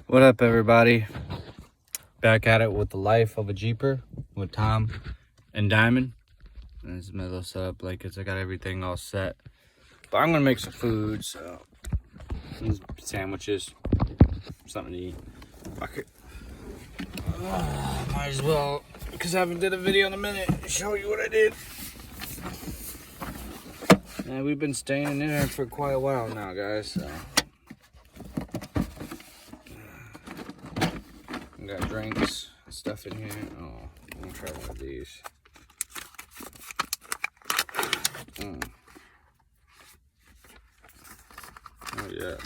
What up, everybody? Back at it with the life of a Jeeper with Tom and Diamond. And this is my little setup blankets. I got everything all set. But I'm gonna make some food, so these sandwiches, something to eat. Fuck it. Might as well, because I haven't did a video in a minute, show you what I did. And we've been staying in there for quite a while now, guys. So. Got drinks, stuff in here. Oh, I'm gonna try one of these. Oh yeah.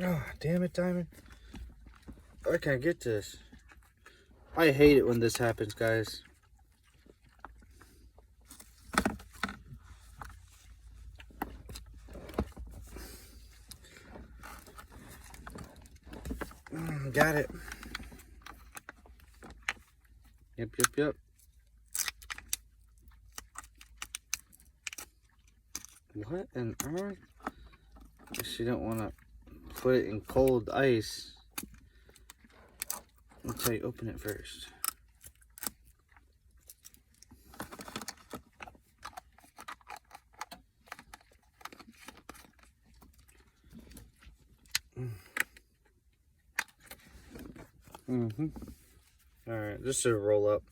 Oh, damn it, Diamond. I can't get this. I hate it when this happens, guys. Got it. Yep. What on earth? She don't want to put it in cold ice until you open it first. Alright, just to roll up.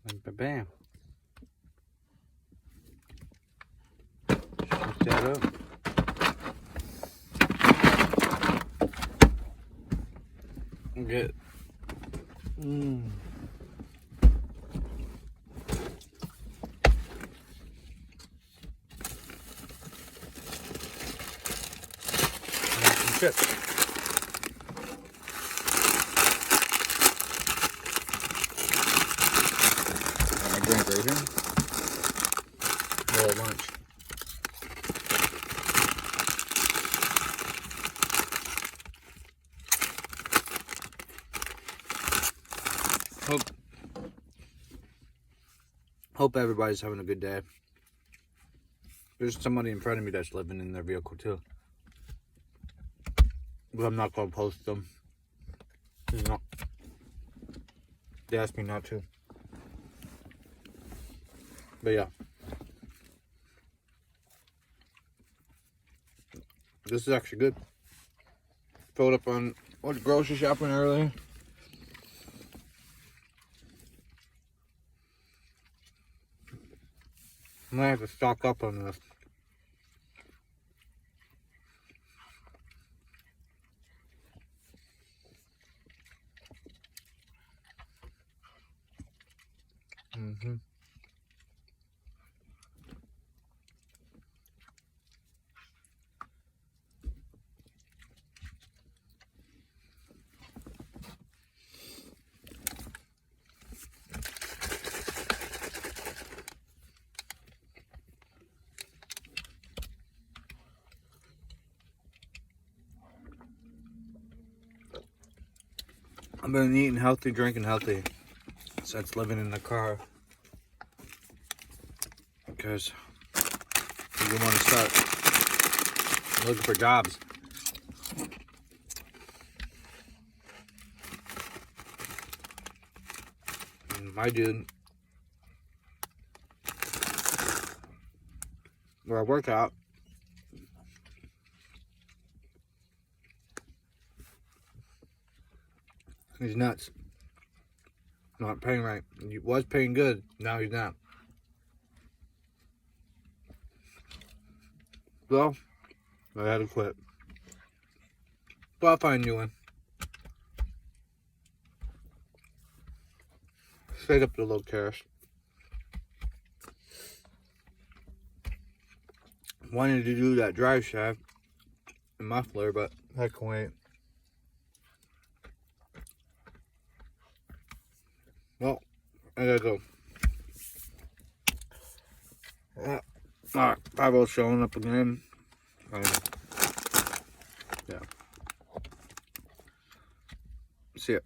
And bam. Pick that up. Good. Some chips. Got my drink right here. A little lunch. Hope everybody's having a good day. There's somebody in front of me that's living in their vehicle too. But I'm not gonna post them. They asked me not to. But yeah. This is actually good. Filled up on grocery shopping earlier. I'm gonna have to stock up on this. I've been eating healthy, drinking healthy since living in the car. Because you want to start looking for jobs. And my dude, where I work out, he's nuts. Not paying right. He was paying good, now he's not. So, I had to quit. But I'll find a new one. Straight up to low cash. Wanted to do that drive shaft and muffler, but I can wait. Well, I gotta go. Alright, 5-0 showing up again. Yeah. See ya.